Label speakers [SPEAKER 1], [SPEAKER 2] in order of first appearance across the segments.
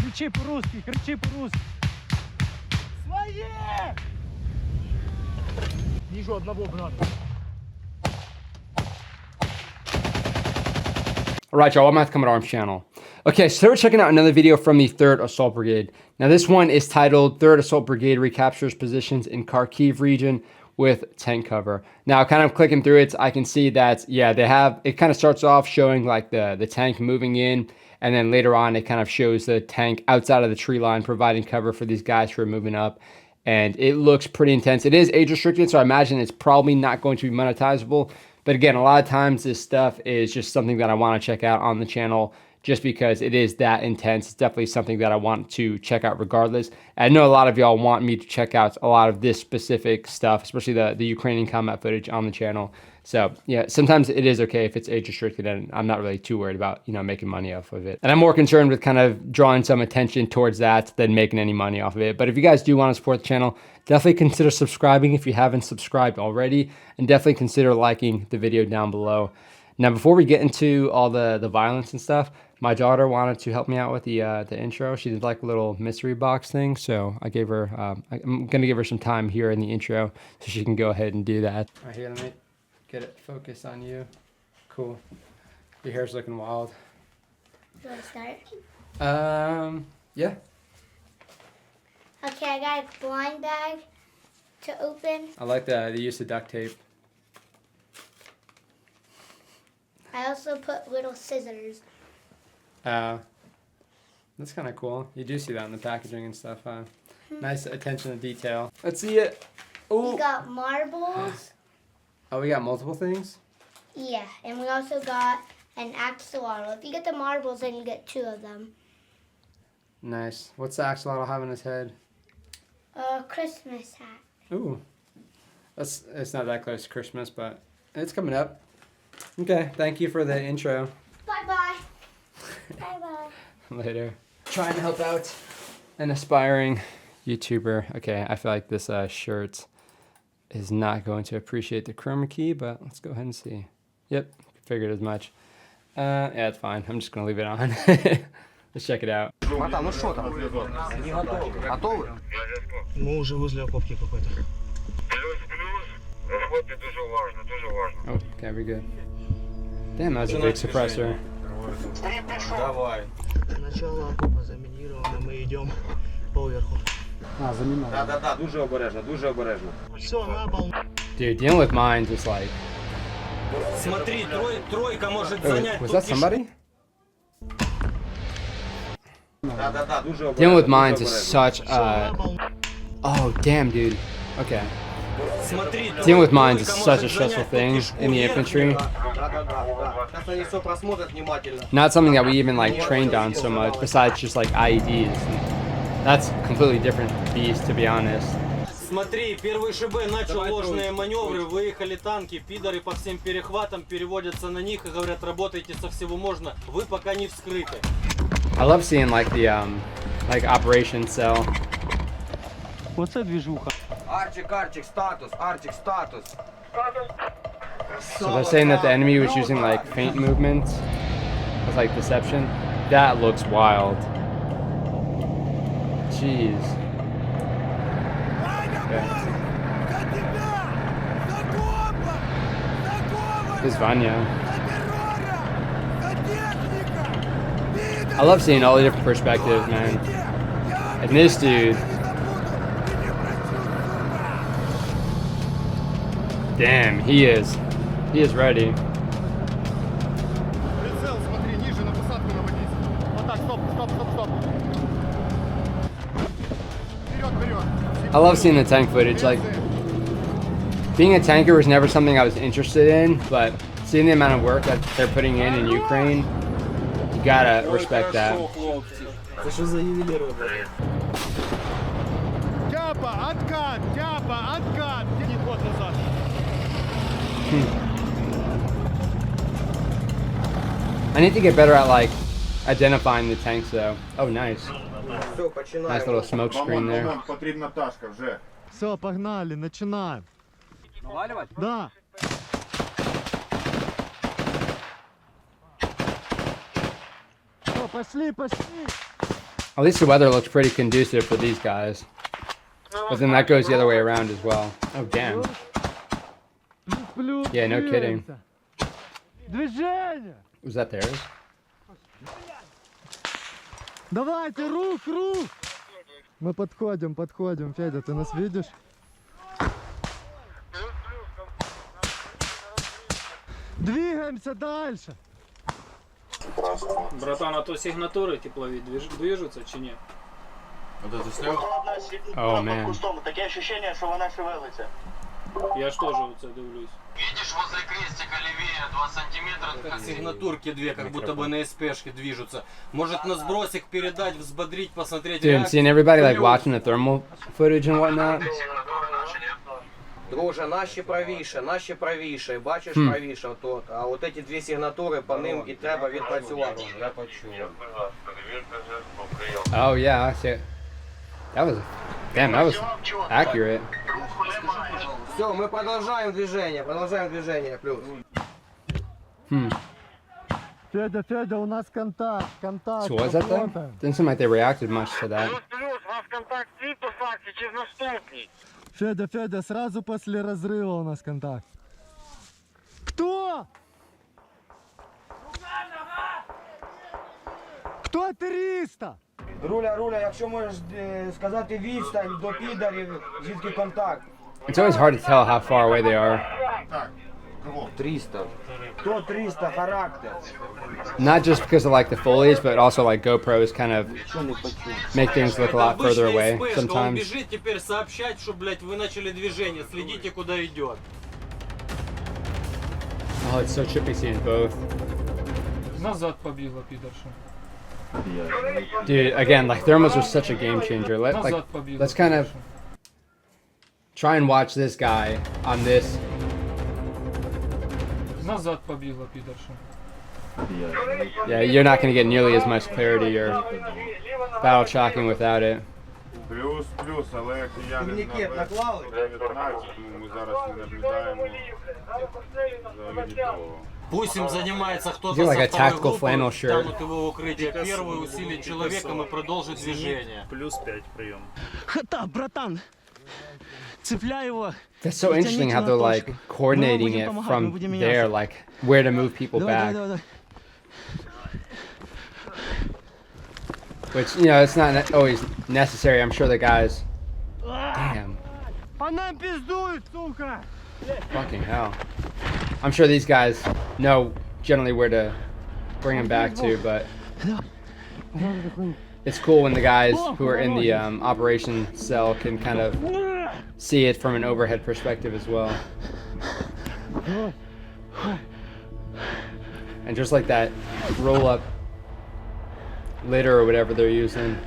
[SPEAKER 1] Кричи по-русски, кричи по-русски. Свои! Вижу одного брата.
[SPEAKER 2] Alright y'all, welcome back to Combat Arms channel. Okay, so we're checking out another video from the 3rd Assault Brigade. Now this one is titled 3rd Assault Brigade Recaptures Positions in Kharkiv Region with Tank Cover. Now kind of clicking through it, I can see that, yeah, they have, it kind of starts off showing like the tank moving in, and then later on it kind of shows the tank outside of the tree line providing cover for these guys who are moving up. And it looks pretty intense. It is age restricted, so I imagine it's probably not going to be monetizable. But again, a lot of times this stuff is just something that I want to check out on the channel just because it is that intense. It's definitely something that I want to check out regardless. I know a lot of y'all want me to check out a lot of this specific stuff, especially the Ukrainian combat footage on the channel. So yeah, sometimes it is okay if it's age restricted, and I'm not really too worried about, you know, making money off of it. And I'm more concerned with kind of drawing some attention towards that than making any money off of it. But if you guys do want to support the channel, definitely consider subscribing if you haven't subscribed already, and definitely consider liking the video down below. Now, before we get into all the violence and stuff, my daughter wanted to help me out with the intro. She did like a little mystery box thing, so I gave her, I'm gonna give her some time here in the intro so she can go ahead and do that. All right, here, let me get it focused on you. Cool. Your hair's looking wild.
[SPEAKER 3] You want to start?
[SPEAKER 2] Yeah.
[SPEAKER 3] Okay, I got a blind bag to open.
[SPEAKER 2] I like the use of duct tape.
[SPEAKER 3] I also put little scissors.
[SPEAKER 2] That's kind of cool. You do see that in the packaging and stuff, huh? Nice attention to detail. Let's see it. Oh.
[SPEAKER 3] We got marbles.
[SPEAKER 2] Oh, we got multiple things?
[SPEAKER 3] Yeah, and we also got an axolotl. If you get the marbles, then you get 2 of them.
[SPEAKER 2] Nice. What's the axolotl have on his head?
[SPEAKER 3] A Christmas hat.
[SPEAKER 2] Ooh. It's not that close to Christmas, but it's coming up. Okay, thank you for the intro.
[SPEAKER 3] Bye-bye. Bye-bye.
[SPEAKER 2] Later. Trying to help out an aspiring YouTuber. Okay, I feel like this shirt is not going to appreciate the chroma key, but let's go ahead and see. Yep, figured as much. Yeah, it's fine. I'm just gonna leave it on. Let's check it out.
[SPEAKER 4] Братан, ну что там? Они готовы. Готовы?
[SPEAKER 1] Мы уже возле окопки какой-то.
[SPEAKER 2] Oh, okay, we're good. Damn, that was a big suppressor.
[SPEAKER 4] Давай.
[SPEAKER 1] Начало окопа заминировано, мы идем поверху.
[SPEAKER 4] Да, дуже обережно, дуже обережно.
[SPEAKER 1] Все, на пол.
[SPEAKER 2] Dude, dealing with mines is like...
[SPEAKER 4] Смотри, тройка может
[SPEAKER 2] Oh,
[SPEAKER 4] занять.
[SPEAKER 2] was that somebody?
[SPEAKER 4] Да, дуже обережно.
[SPEAKER 2] Dealing with mines is such a... Oh, damn, dude. Okay.
[SPEAKER 4] Смотри,
[SPEAKER 2] Dealing with mines is such a stressful thing in the infantry.
[SPEAKER 4] Сейчас они все просмотрят внимательно.
[SPEAKER 2] Not something that we even like trained on so much, besides just like IEDs. That's a completely different beast, to be honest.
[SPEAKER 5] Смотри, первый ШБ начал ложные маневры, выехали танки, пидоры по всем перехватам переводятся на них и говорят, работайте со всего можно, вы пока не вскрыты.
[SPEAKER 2] I love seeing like the like operation cell.
[SPEAKER 1] Оце движуха.
[SPEAKER 4] Арчик, статус, статус.
[SPEAKER 2] So they're saying that the enemy was using like feint movements with like deception. That looks wild. Jeez. Okay. This is Vanya. I love seeing all the different perspectives, man. And this dude. Damn, he is ready.
[SPEAKER 1] Прицел, смотри, ниже на посадку наводись. Вот так, стоп. Вперед.
[SPEAKER 2] I love seeing the tank footage. Like, being a tanker was never something I was interested in, but seeing the amount of work that they're putting in Ukraine, you gotta respect that.
[SPEAKER 1] Это что за ювелир? Тяпа, откат. Не ход назад.
[SPEAKER 2] I need to get better at like identifying the tanks though. Oh, nice. Nice little smoke screen there.
[SPEAKER 6] Потрібна ташка вже.
[SPEAKER 1] Все, погнали, начинаем.
[SPEAKER 4] Наваливать?
[SPEAKER 1] Да. Все, пошли.
[SPEAKER 2] At least the weather looks pretty conducive for these guys. But then that goes the other way around as well. Oh, damn. Yeah, no kidding. Was that theirs?
[SPEAKER 1] Давайте, рух! Мы подходим. Федя, ты нас видишь? Двигаемся дальше.
[SPEAKER 6] Братан, а то сигнатури теплові движуться чи ні?
[SPEAKER 2] Oh, man.
[SPEAKER 7] Таке ощущение, що вона шевелиться.
[SPEAKER 6] Я ж теж оце дивлюсь.
[SPEAKER 5] Видишь, возле крестика левее 2 сантиметра, как сигнатурки две, как будто бы на СПшке движутся. Может на сбросик передать, взбодрить, посмотреть
[SPEAKER 2] Dude, I'm seeing everybody like watching the thermal footage and whatnot.
[SPEAKER 8] Друже, наші правіше, бачиш правіше отут, а от ці дві сигнатури, по ним і треба відпрацювати.
[SPEAKER 5] Я почув.
[SPEAKER 2] Oh, yeah, I see it. That was... Damn, that was accurate.
[SPEAKER 8] Все, мы продолжаем движение, плюс.
[SPEAKER 1] Федя, у нас контакт.
[SPEAKER 2] So what was that then? Didn't seem like they reacted much to that.
[SPEAKER 7] Вас контакт свій по факті чи наступний?
[SPEAKER 1] Федя, сразу после разрыва у нас контакт. Кто? Кто 300?
[SPEAKER 8] Руля, якщо можеш сказати відстань до підарів, звідки контакт?
[SPEAKER 2] It's always hard to tell how far away they are.
[SPEAKER 8] 300. Хто 300, характер?
[SPEAKER 2] Not just because of like the foliage, but also like GoPros kind of make things look a lot further away
[SPEAKER 5] Он
[SPEAKER 2] sometimes.
[SPEAKER 5] бежит теперь сообщать, что, блядь, вы начали движение, следите, куда идет.
[SPEAKER 2] Oh, it's so trippy seeing both.
[SPEAKER 6] Назад побігла, підарша.
[SPEAKER 2] Dude, again, like thermals are such a game changer.
[SPEAKER 6] Назад побігла.
[SPEAKER 2] Let's kind of try and watch this guy on this.
[SPEAKER 6] Назад побігла, підарша.
[SPEAKER 2] Yeah, you're not going to get nearly as much clarity or battle tracking without it.
[SPEAKER 9] Плюс, але я не
[SPEAKER 8] Турнікет наклали?
[SPEAKER 9] 19, тому ми зараз не наблюдаємо взагалі нічого.
[SPEAKER 5] Пусть им занимается кто-то
[SPEAKER 2] Is it like
[SPEAKER 5] со
[SPEAKER 2] a
[SPEAKER 5] второй
[SPEAKER 2] tactical
[SPEAKER 5] группы,
[SPEAKER 2] flannel shirt?
[SPEAKER 5] станут его в укрытие. Первый усилит человеком и продолжит движение.
[SPEAKER 9] Плюс 5 прийом.
[SPEAKER 1] Хата, братан. Цепляй его.
[SPEAKER 2] That's so interesting how they're like coordinating it from there, like where to move people back. Which, you know, it's not always necessary. I'm sure the guys... Damn.
[SPEAKER 1] По нам пиздует, сука.
[SPEAKER 2] Fucking hell. I'm sure these guys know generally where to bring him back to, but... It's cool when the guys who are in the operation cell can kind of see it from an overhead perspective as well. And just like that roll-up litter or whatever they're using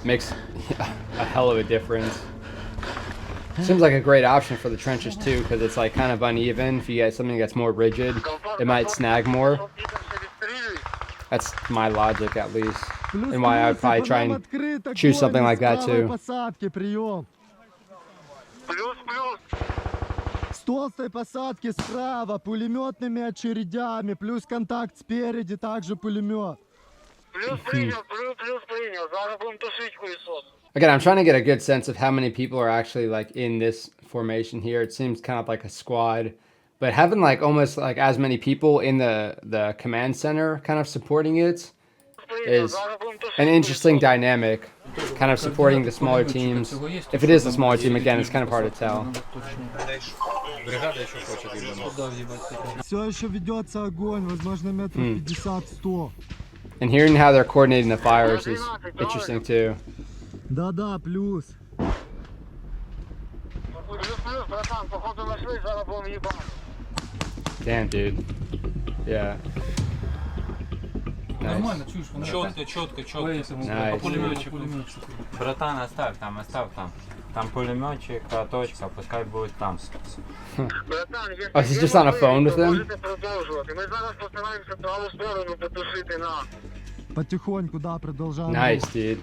[SPEAKER 2] makes a hell of a difference. Seems like a great option for the trenches too, because it's like kind of uneven. If you get something that's more rigid, it might snag more. That's my logic, at least, and why I would probably try and choose something like that too.
[SPEAKER 1] С толстой посадки справа, пулеметными очередями, плюс контакт спереди, также пулемет.
[SPEAKER 7] Плюс принял. Зараз будемо тушити хуйсос.
[SPEAKER 2] Again, I'm trying to get a good sense of how many people are actually like in this formation here. It seems kind of like a squad, but having like almost like as many people in the command center kind of supporting it is an interesting dynamic, kind of supporting the smaller teams. If it is a smaller team, again, it's kind of hard to tell.
[SPEAKER 1] Все еще ведется огонь, возможно, метров 50-100.
[SPEAKER 2] And hearing how they're coordinating the fires is interesting too.
[SPEAKER 1] Да, плюс.
[SPEAKER 7] Плюс, братан, походу нашли, зараз будемо їбати.
[SPEAKER 2] Damn, dude. Yeah. Nice.
[SPEAKER 6] Нормально, чуєш, вона
[SPEAKER 5] Четко.
[SPEAKER 2] Nice.
[SPEAKER 6] пулеметчик.
[SPEAKER 10] Братан, оставь там. Там пулеметчик, точка, пускай будет там.
[SPEAKER 7] Братан,
[SPEAKER 2] Oh, he's just on a phone with them?
[SPEAKER 7] можете продовжувати. Ми зараз постараємося праву сторону потушити на.
[SPEAKER 1] Потихоньку, да, продолжаем.
[SPEAKER 2] Nice, dude.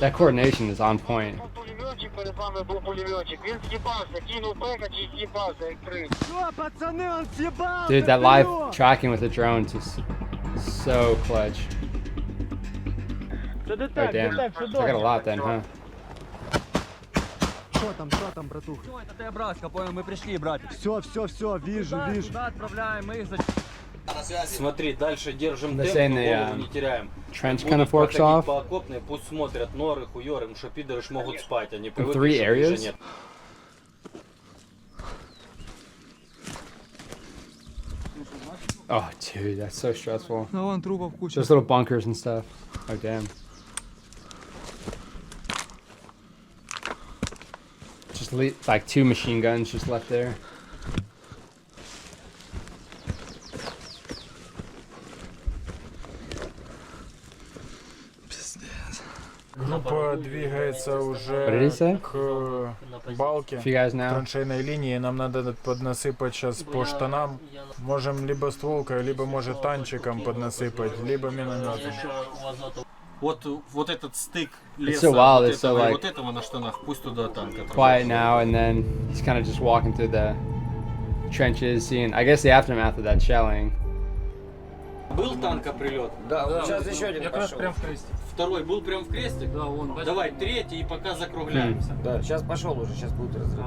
[SPEAKER 2] That coordination is on point.
[SPEAKER 7] Пулеметчик перед вами був пулеметчик. Він з'їбався, кинув пекач і з'їбався, як крив.
[SPEAKER 1] Все, пацаны, он съебался.
[SPEAKER 2] Dude, that live tracking with the drones is so clutch. Oh damn. I got a lot then, huh?
[SPEAKER 1] Что там, братуха?
[SPEAKER 5] Все, это ты, братка, понял, мы пришли, братик.
[SPEAKER 1] Все, вижу.
[SPEAKER 5] Туда отправляем, мы их Смотри, дальше держим
[SPEAKER 2] They're
[SPEAKER 5] темп,
[SPEAKER 2] saying the,
[SPEAKER 5] голову не теряем.
[SPEAKER 2] Trench kind
[SPEAKER 5] Будут
[SPEAKER 2] of forks
[SPEAKER 5] проходить
[SPEAKER 2] off.
[SPEAKER 5] по окопной, пусть смотрят норы, хуёры, потому что пидоры ж могут спать, они привыкли,
[SPEAKER 2] three
[SPEAKER 5] что
[SPEAKER 2] areas?
[SPEAKER 5] ближе нет.
[SPEAKER 2] Oh, dude, that's so stressful.
[SPEAKER 6] Ну вон трупов куча.
[SPEAKER 2] Just little bunkers and stuff. Oh damn. Just like 2 machine guns just left there.
[SPEAKER 11] Группа двигается
[SPEAKER 2] What did he
[SPEAKER 11] уже
[SPEAKER 2] say?
[SPEAKER 11] к балке
[SPEAKER 2] If you guys know.
[SPEAKER 11] траншейной линии. Нам надо поднасыпать сейчас по штанам. Можем либо стволкой, либо может танчиком поднасыпать, либо минометом.
[SPEAKER 5] Вот этот стык
[SPEAKER 2] It's
[SPEAKER 5] леса,
[SPEAKER 2] so wild,
[SPEAKER 5] вот
[SPEAKER 2] it's so
[SPEAKER 5] этого и
[SPEAKER 2] like
[SPEAKER 5] вот этого на штанах, пусть туда танк
[SPEAKER 2] quiet
[SPEAKER 5] отправляет.
[SPEAKER 2] now, and then he's kind of just walking through the trenches, seeing, I guess, the aftermath of that shelling.
[SPEAKER 5] Был танкоприлет?
[SPEAKER 8] Да, вот сейчас еще один
[SPEAKER 6] Как раз
[SPEAKER 8] пошел.
[SPEAKER 6] прям в кресте.
[SPEAKER 5] Второй был прям в крестик?
[SPEAKER 6] Да, вон.
[SPEAKER 5] Давай, третий и пока закругляемся.
[SPEAKER 8] Да, сейчас пошел уже, сейчас будет разрыв.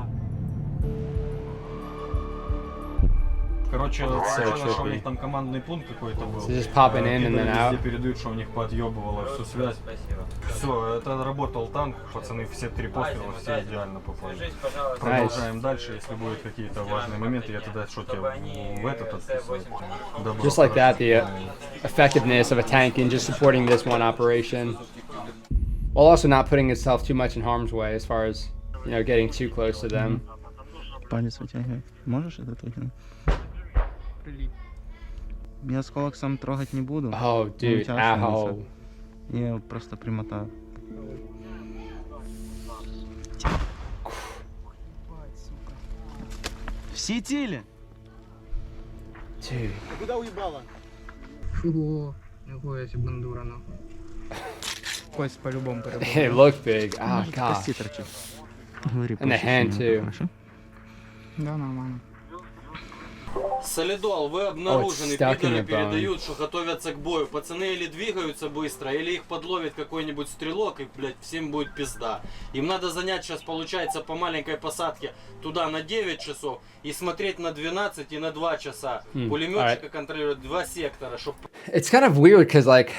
[SPEAKER 5] Короче,
[SPEAKER 2] so
[SPEAKER 5] сначала, что у
[SPEAKER 2] trippy.
[SPEAKER 5] них там командный пункт какой-то был.
[SPEAKER 2] So just popping in and then
[SPEAKER 5] Везде
[SPEAKER 2] out.
[SPEAKER 5] передают, что у них подъебывало всю связь. Все, это работал танк, пацаны, все 3 пострела, все идеально попали. Продолжаем дальше, если будут какие-то важные моменты, я тогда что тебе в этот отписываю. Добро,
[SPEAKER 2] Just like that,
[SPEAKER 5] хорошо.
[SPEAKER 2] the effectiveness of a tank in just supporting this one operation, while also not putting itself too much in harm's way as far as, you know, getting too close to them.
[SPEAKER 1] Палец вытягивай. Можешь этот вытянуть?
[SPEAKER 6] Прилип.
[SPEAKER 1] Я осколок сам трогать не буду.
[SPEAKER 2] Oh, dude, ow.
[SPEAKER 1] Я его просто примотаю. В сетили?
[SPEAKER 2] Dude.
[SPEAKER 1] Куда уебало?
[SPEAKER 6] Ого, какой эти бандура, ну. Кость по-любому
[SPEAKER 2] It looked big. Oh, God.
[SPEAKER 1] Кости торчит. Говори,
[SPEAKER 2] And the hand, too.
[SPEAKER 1] Хорошо?
[SPEAKER 6] Да, нормально.
[SPEAKER 5] Солидол, вы обнаружены,
[SPEAKER 2] stuck in
[SPEAKER 5] пидоры
[SPEAKER 2] your bone.
[SPEAKER 5] передают, что готовятся к бою. Пацаны или двигаются быстро, или их подловит какой-нибудь стрелок, и, блядь, всем будет пизда. Им надо занять сейчас, получается, по маленькой посадке туда на 9 часов и смотреть на 12 и на 2 часа. Пулеметчика контролирует 2 сектора, чтобы...
[SPEAKER 2] It's kind of weird because, like,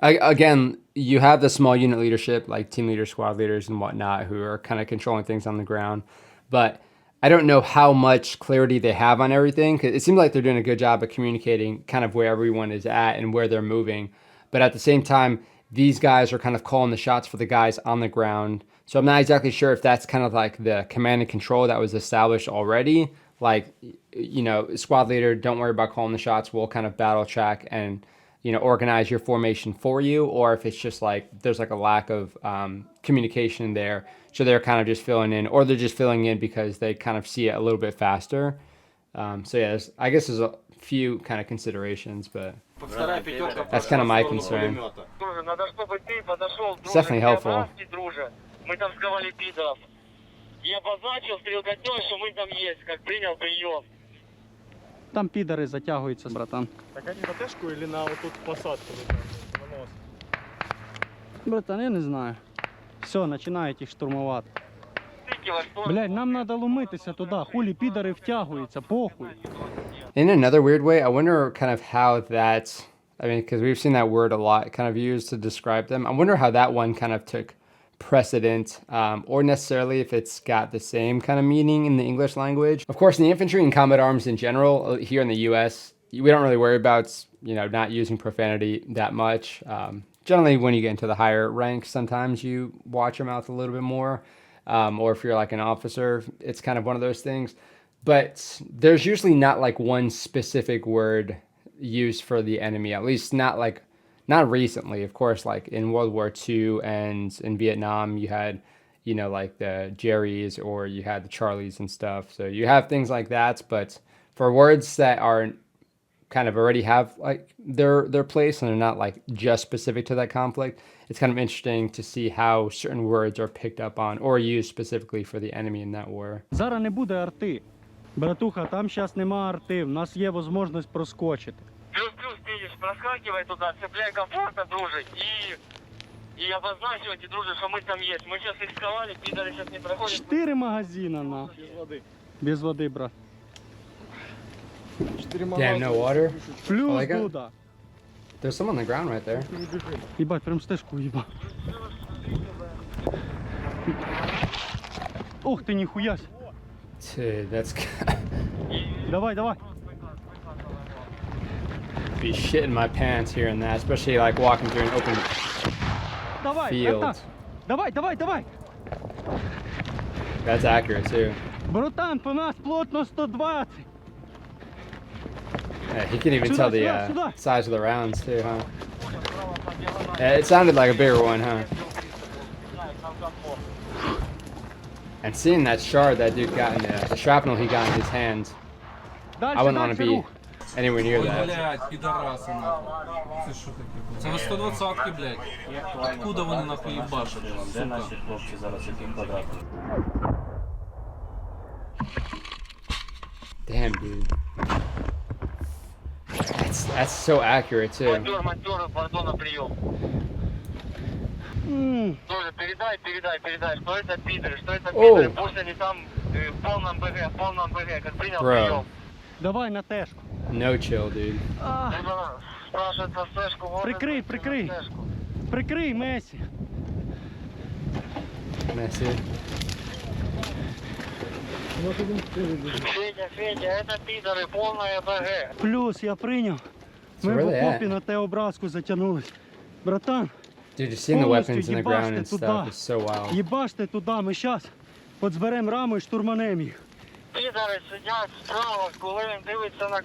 [SPEAKER 2] again, you have the small unit leadership, like team leaders, squad leaders, and whatnot, who are kind of controlling things on the ground. But I don't know how much clarity they have on everything, because it seems like they're doing a good job of communicating kind of where everyone is at and where they're moving. But at the same time, these guys are kind of calling the shots for the guys on the ground. So I'm not exactly sure if that's kind of like the command and control that was established already. Like, you know, squad leader, don't worry about calling the shots. We'll kind of battle track and, you know, organize your formation for you. Or if it's just like, there's like a lack of communication there. So they're kind of just filling in, or they're just filling in because they kind of see it a little bit faster. So yeah, I guess there's a few kind of considerations, but that's kind of my concern.
[SPEAKER 7] Надо, чтобы ты подошел,
[SPEAKER 2] It's definitely helpful.
[SPEAKER 7] друже. Мы там сковали пидоров. И обозначил стрелкотнёй, что мы там есть, как принял прием.
[SPEAKER 1] Там пидоры затягиваются, братан.
[SPEAKER 6] Так они на тэшку или на вот тут посадку? На мост?
[SPEAKER 1] Братан, я не знаю. Все, починають їх штурмувати. Блядь, нам треба ломитися туди. Хулі підари втягуються, похуй.
[SPEAKER 2] In another weird way, I wonder kind of how that's, I mean, because we've seen that word a lot kind of used to describe them. I wonder how that one kind of took precedent, or necessarily if it's got the same kind of meaning in the English language. Of course, in the infantry and combat arms in general, here in the US, we don't really worry about, you know, not using profanity that much. Generally, when you get into the higher ranks, sometimes you watch your mouth a little bit more. Or if you're like an officer, it's kind of one of those things. But there's usually not like one specific word used for the enemy, at least not recently. Of course, like in World War II and in Vietnam, you had, you know, like the Jerrys or you had the Charlies and stuff. So you have things like that. But for words that are kind of already have like their place and they're not like just specific to that conflict, it's kind of interesting to see how certain words are picked up on or used specifically for the enemy in that war.
[SPEAKER 1] Зараз не буде арти. Братуха, там зараз нема арти, в нас є можливість проскочити.
[SPEAKER 7] Плюс-плюс, ты проскакивай туда, цепляй комфортно, друже, и И обозначивайте, друже, что мы там есть. Мы сейчас их сковали, пидоры сейчас не проходят.
[SPEAKER 1] 4 магазина на. Без води, брат.
[SPEAKER 2] Damn, no water.
[SPEAKER 1] Плюс
[SPEAKER 2] Oh, I got-
[SPEAKER 1] Дуда.
[SPEAKER 2] There's some on the ground right there.
[SPEAKER 1] Їбать, прям стежку їба. Ух ти, ніхуя.
[SPEAKER 2] Dude, that's
[SPEAKER 1] Давай, давай.
[SPEAKER 2] be shitting my pants hearing that, especially like walking through an open
[SPEAKER 1] Давай,
[SPEAKER 2] field.
[SPEAKER 1] братан. Давай, давай, давай.
[SPEAKER 2] That's accurate too.
[SPEAKER 1] Братан, по нас плотно 120.
[SPEAKER 2] Yeah, he can even
[SPEAKER 1] Сюда,
[SPEAKER 2] tell the
[SPEAKER 1] сюда, сюда.
[SPEAKER 2] size of the rounds too, huh? Yeah, it sounded like a bigger one, huh? And seeing that shard that dude got in the shrapnel he got in his hands, I
[SPEAKER 1] Дальше,
[SPEAKER 2] wouldn't want to
[SPEAKER 1] дальше
[SPEAKER 2] be
[SPEAKER 1] рух.
[SPEAKER 2] anywhere near that.
[SPEAKER 12] Блядь, підараси нахуй. Це що таке? Це на 120-ки, блядь. Откуда вони нахуй їбашать, сука?
[SPEAKER 5] хлопці зараз який квадрат.
[SPEAKER 2] Damn, dude. That's so accurate too.
[SPEAKER 7] Монтёры, пардон, на прием. Тоже передай, что это пидоры,
[SPEAKER 2] Оу.
[SPEAKER 7] пусть они там в полном БГ, как принял
[SPEAKER 2] Bro.
[SPEAKER 7] прием.
[SPEAKER 1] Давай на тежку.
[SPEAKER 2] No chill, dude.
[SPEAKER 7] Спрашивает за флешку, вот
[SPEAKER 1] Прикрий,
[SPEAKER 7] это,
[SPEAKER 1] прикрий.
[SPEAKER 7] за флешку.
[SPEAKER 1] Прикрий, Месі.
[SPEAKER 2] Messy.
[SPEAKER 7] Федя, это пидоры, полное БГ.
[SPEAKER 1] Плюс я прийняв.
[SPEAKER 2] So
[SPEAKER 1] Ми
[SPEAKER 2] where
[SPEAKER 1] в
[SPEAKER 2] they
[SPEAKER 1] окопі
[SPEAKER 2] at?
[SPEAKER 1] на те образку затягнулись. Братан,
[SPEAKER 2] Dude, just seeing the
[SPEAKER 1] Полностью
[SPEAKER 2] weapons in the
[SPEAKER 1] ебашьте
[SPEAKER 2] ground and
[SPEAKER 1] туда.
[SPEAKER 2] stuff is so wild.
[SPEAKER 1] їбаште туди, ми щас подзберемо раму і штурманем їх.
[SPEAKER 7] Пидоры сидять справа, коли він дивиться на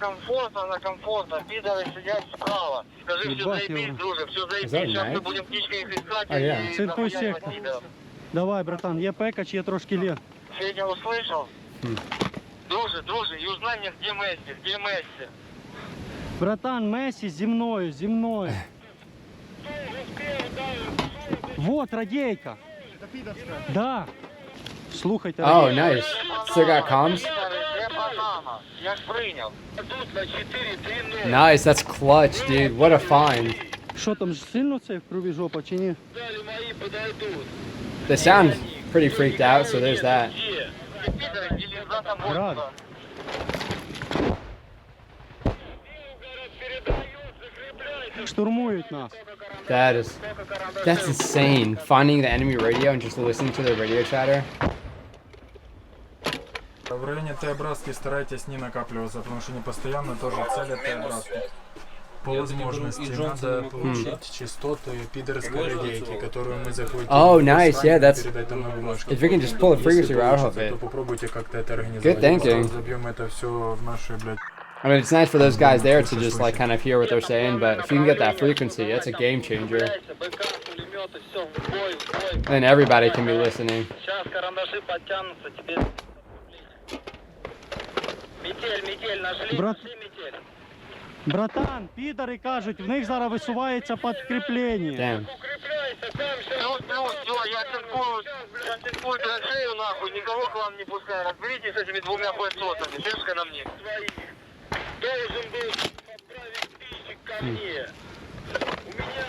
[SPEAKER 7] комфортно, пидоры сидять справа. Скажи, все
[SPEAKER 1] Ебать
[SPEAKER 7] заебись,
[SPEAKER 1] его.
[SPEAKER 7] друже, все
[SPEAKER 2] Is
[SPEAKER 7] заебись,
[SPEAKER 2] that
[SPEAKER 7] сейчас мы
[SPEAKER 2] nice?
[SPEAKER 7] будем птичкой их искать
[SPEAKER 2] А, я.
[SPEAKER 7] и
[SPEAKER 1] Це той
[SPEAKER 7] нахуярить
[SPEAKER 1] сектор.
[SPEAKER 7] пидоров.
[SPEAKER 1] Давай, братан, є пекач, є трошки лет.
[SPEAKER 7] Федя, услышал? Друже, и узнай мне, где Месси.
[SPEAKER 1] Братан, Месі зі мною, зі мною. Вот, радійка. Да. Слухайте,
[SPEAKER 2] Oh,
[SPEAKER 1] радійка.
[SPEAKER 2] nice. Still got comms?
[SPEAKER 7] Пидоры, где банана? Я ж принял. Тут на 4 длинные.
[SPEAKER 2] Nice, that's clutch, dude. What a find.
[SPEAKER 1] Що там, сильно це в крові жопа чи ні?
[SPEAKER 7] Дали мои подойдут.
[SPEAKER 2] They sound pretty freaked out, so there's that.
[SPEAKER 7] Где? Пидоры, или за там
[SPEAKER 1] Рад.
[SPEAKER 7] вот.
[SPEAKER 1] Штурмують нас.
[SPEAKER 2] That's insane. Finding the enemy radio and just listening to their radio chatter.
[SPEAKER 11] В районе Т-образки старайтесь не накапливаться, потому что они постоянно тоже целят Т-образку. По возможности надо получить частоты пидорской радейки, которую мы захватили.
[SPEAKER 2] Oh, nice, yeah, that's-
[SPEAKER 11] Передать там на бумажке.
[SPEAKER 2] If we can just pull a
[SPEAKER 11] Если
[SPEAKER 2] frequency route
[SPEAKER 11] получится,
[SPEAKER 2] off
[SPEAKER 11] то
[SPEAKER 2] it.
[SPEAKER 11] попробуйте как-то это организовать.
[SPEAKER 2] Good thinking.
[SPEAKER 11] Забьем это все в наши, блядь.
[SPEAKER 2] I mean, it's nice for those guys there to just like kind of hear what they're saying, but if you can get that frequency, that's a game changer.
[SPEAKER 7] БК, пулеметы, все, в бой.
[SPEAKER 2] Then everybody can be listening.
[SPEAKER 7] Сейчас карандаши подтянутся, тебе... Метель, нашли,
[SPEAKER 1] Брат-
[SPEAKER 7] нашли метель.
[SPEAKER 1] Братан, підари кажуть, в них зараз висувається підкріплення.
[SPEAKER 2] Damn.
[SPEAKER 7] Все, я цинкую траншею нахуй, никого к вам не пускаю. Разберитесь с этими двумя бойцотами, держка на мне. Должен был отправить спичек ко мне. У меня,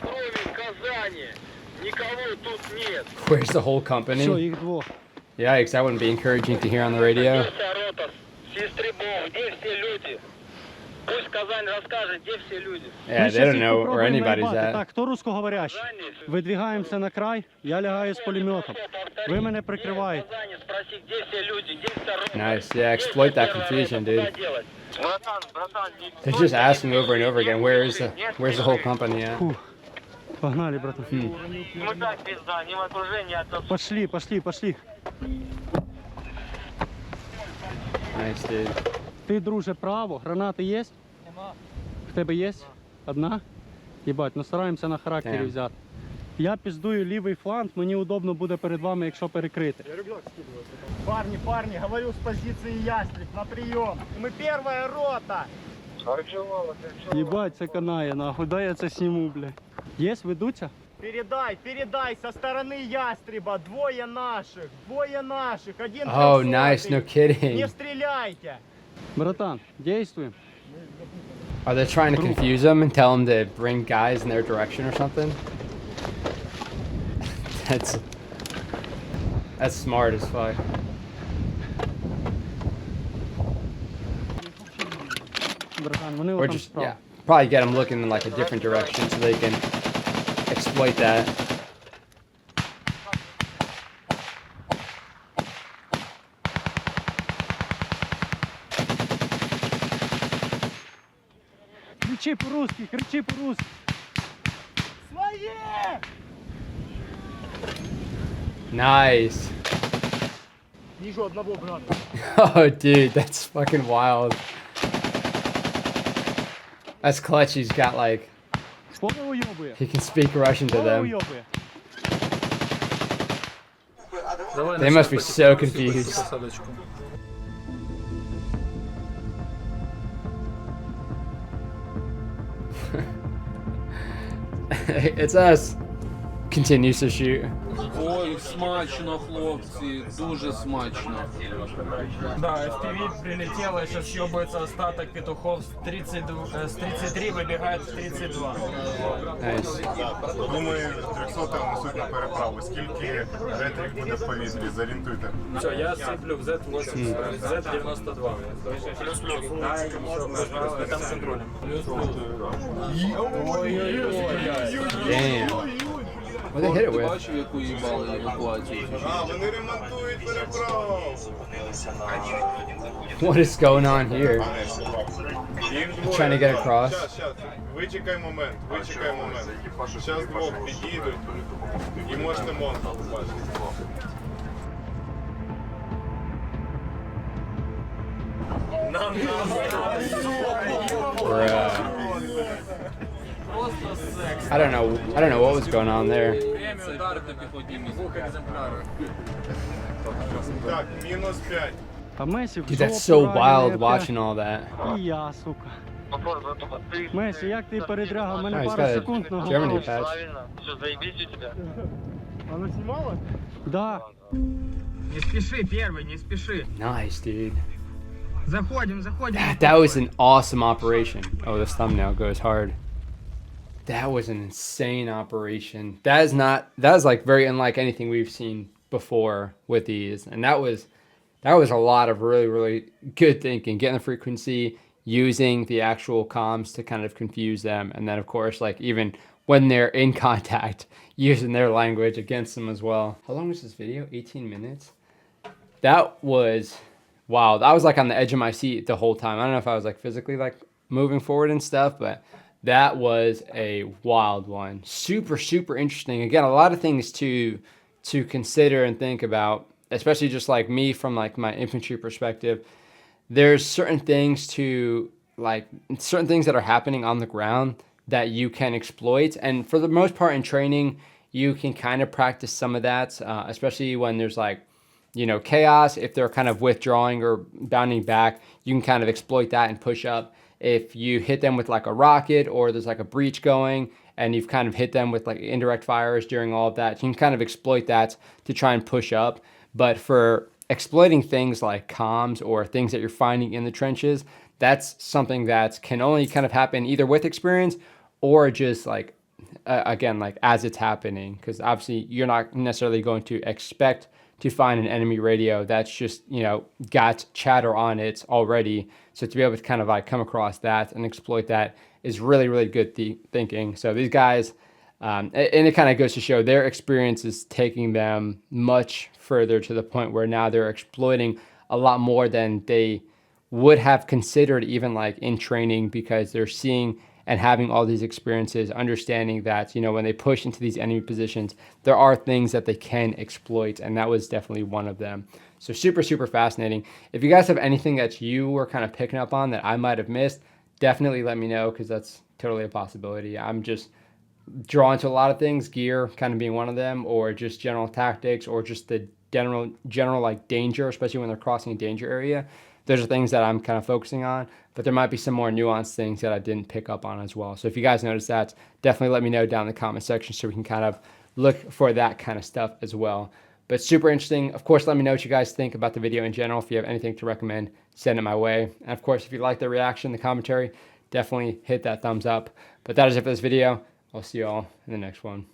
[SPEAKER 7] кроме Казани, никого тут нет.
[SPEAKER 2] Where's the whole
[SPEAKER 1] Все,
[SPEAKER 2] company?
[SPEAKER 1] їх двох.
[SPEAKER 2] Yikes, that wouldn't be encouraging to hear on the radio.
[SPEAKER 7] Ротов, Сестребов, где все люди? Пусть Казань расскажет, где все люди.
[SPEAKER 2] Yeah,
[SPEAKER 1] Ми
[SPEAKER 2] they
[SPEAKER 1] щас
[SPEAKER 2] don't
[SPEAKER 1] їх
[SPEAKER 2] know where
[SPEAKER 1] попробуємо
[SPEAKER 2] anybody's
[SPEAKER 1] наїбати.
[SPEAKER 2] at.
[SPEAKER 1] Так, хто русскоговорящий? Видвигаємося на край, я лягаю з пулеметом. Ви мене прикриваєте.
[SPEAKER 7] Казани, спроси, где все люди, где вся рота.
[SPEAKER 2] Nice, yeah, exploit that confusion, dude.
[SPEAKER 7] Братан,
[SPEAKER 2] They're just asking over and over again, where's the whole company at?
[SPEAKER 1] Фу. Погнали, братан.
[SPEAKER 7] мы так пизда, не в окружении, а то
[SPEAKER 1] Пошли.
[SPEAKER 2] Nice, dude.
[SPEAKER 1] Ти, друже, право. Гранати є? В тебе є? Одна? Єбать, ну стараємося на характері
[SPEAKER 2] Damn.
[SPEAKER 1] взяти. Я піздую лівий фланг, мені удобно буде перед вами, якщо перекрити.
[SPEAKER 6] Парни, говорю с позиции Ястреб, на прием. Мы первая рота.
[SPEAKER 1] Єбать, це канає, нахуй, дай я це сніму, бля. Є, ведуться?
[SPEAKER 6] Передай, со стороны Ястреба, двое наших, один
[SPEAKER 2] Oh, nice, no
[SPEAKER 6] трехсотый.
[SPEAKER 2] kidding.
[SPEAKER 6] Не стреляйте.
[SPEAKER 1] Братан, действуємо.
[SPEAKER 2] Are they trying to confuse them and tell them to bring guys in their direction or something? That's smart as fuck.
[SPEAKER 1] Братан, вони
[SPEAKER 2] Or
[SPEAKER 1] отам
[SPEAKER 2] just,
[SPEAKER 1] справа.
[SPEAKER 2] yeah, probably get them looking in like a different direction so they can exploit that.
[SPEAKER 1] Кричи по-русски, кричи по-русски.
[SPEAKER 2] Nice.
[SPEAKER 6] Вижу одного, брат.
[SPEAKER 2] Oh, dude, that's fucking wild. That's clutch. He's got like,
[SPEAKER 1] Споро уйобує.
[SPEAKER 2] he can speak Russian to
[SPEAKER 1] Споро
[SPEAKER 2] them.
[SPEAKER 1] уйобує.
[SPEAKER 12] Давай
[SPEAKER 2] They must be so confused.
[SPEAKER 12] посадочку.
[SPEAKER 2] It's us. Continues to shoot.
[SPEAKER 12] Ой, смачно, хлопці, дуже смачно.
[SPEAKER 6] Да, FPV прилетело, сейчас ёбается остаток петухов с 33 выбегает в 32.
[SPEAKER 2] Nice.
[SPEAKER 9] Думаю, 300 несуть на переправу. Скільки ретрів буде в повітрі? Зорієнтуйте.
[SPEAKER 12] Все, я сиплю в Z80, Z92. Там з контролем.
[SPEAKER 2] Damn. What they hit it
[SPEAKER 12] Ти
[SPEAKER 2] with?
[SPEAKER 12] бачив, яку їбали евакуацію?
[SPEAKER 9] А, вони ремонтують переправу.
[SPEAKER 2] What is going on here?
[SPEAKER 9] Їх двоє.
[SPEAKER 2] Trying to get across.
[SPEAKER 9] Щас. Вичекай момент. Щас двох підійдуть і можете монстр побачити.
[SPEAKER 2] Bruh. I don't know what was going on there.
[SPEAKER 12] Премію ударив на піхотній місці.
[SPEAKER 9] Так, мінус 5.
[SPEAKER 1] А Месі в
[SPEAKER 2] Dude, that's
[SPEAKER 1] жопу
[SPEAKER 2] so
[SPEAKER 1] ранений,
[SPEAKER 2] wild watching all that.
[SPEAKER 1] І я, сука. Месі, як ти передрягав? У мене
[SPEAKER 2] Oh, he's
[SPEAKER 1] пару
[SPEAKER 2] got
[SPEAKER 1] секунд на
[SPEAKER 2] a Germany
[SPEAKER 1] голову.
[SPEAKER 2] patch.
[SPEAKER 7] Все, заебись у тебя.
[SPEAKER 6] Она снимала?
[SPEAKER 1] Да.
[SPEAKER 6] Не спеши, первый, не спеши.
[SPEAKER 2] Nice, dude.
[SPEAKER 6] Заходим.
[SPEAKER 2] That was an awesome operation. Oh, this thumbnail goes hard. That was an insane operation. That is like very unlike anything we've seen before with these. And that was a lot of really, really good thinking. Getting the frequency, using the actual comms to kind of confuse them. And then of course, like even when they're in contact, using their language against them as well. How long was this video? 18 minutes? That was wild. I was like on the edge of my seat the whole time. I don't know if I was like physically like moving forward and stuff, but that was a wild one. Super, super interesting. Again, a lot of things to consider and think about, especially just like me from like my infantry perspective. There's certain things that are happening on the ground that you can exploit. And for the most part in training, you can kind of practice some of that, especially when there's like, you know, chaos. If they're kind of withdrawing or bounding back, you can kind of exploit that and push up. If you hit them with like a rocket or there's like a breach going and you've kind of hit them with like indirect fires during all of that, you can kind of exploit that to try and push up. But for exploiting things like comms or things that you're finding in the trenches, that's something that can only kind of happen either with experience or just like, again, like as it's happening. Because obviously you're not necessarily going to expect to find an enemy radio that's just, you know, got chatter on it already. So to be able to kind of like come across that and exploit that is really, really good thinking. So these guys, and it kind of goes to show their experience is taking them much further to the point where now they're exploiting a lot more than they would have considered even like in training, because they're seeing and having all these experiences, understanding that, you know, when they push into these enemy positions, there are things that they can exploit, and that was definitely one of them. So super, super fascinating. If you guys have anything that you were kind of picking up on that I might have missed, definitely let me know, because that's totally a possibility. I'm just drawn to a lot of things, gear kind of being one of them, or just general tactics, or just the general like danger, especially when they're crossing a danger area. Those are things that I'm kind of focusing on, but there might be some more nuanced things that I didn't pick up on as well. So if you guys notice that, definitely let me know down in the comment section so we can kind of look for that kind of stuff as well. But super interesting. Of course, let me know what you guys think about the video in general. If you have anything to recommend, send it my way. And of course, if you like the reaction, the commentary, definitely hit that thumbs up. But that is it for this video. I'll see you all in the next one.